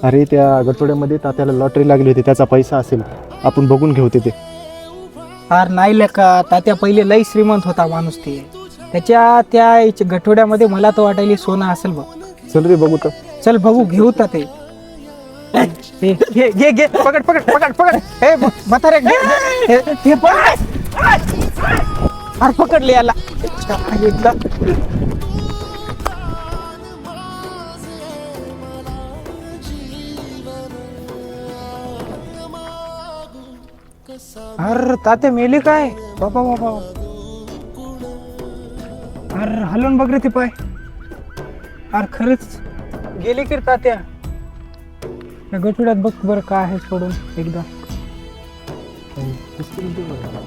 अरे त्या गटोड्यामध्ये तात्याला लॉटरी लागली होती, त्याचा पैसा असेल, आपण बघून घेऊ ते. फार नाही लेका, तात्या पहिले लई श्रीमंत होता माणूस ते. त्याच्या त्या गठोड्यामध्ये मला तर वाटायला सोनं असेल बघ. चल रे बघू तर. चल बघू घेऊ तर ते. घे घे घे घे पकड पकड पकड पकड. हे म्हातारे घे हे पकड. अरे पकडले याला. अरे तात्या मेले काय बाबा बाबा. अरे हलून बघ रे ते पाय. अरे खरंच गेले की रे तात्या. या गठुड्यात बघ बरं काय आहे सोडून एकदा.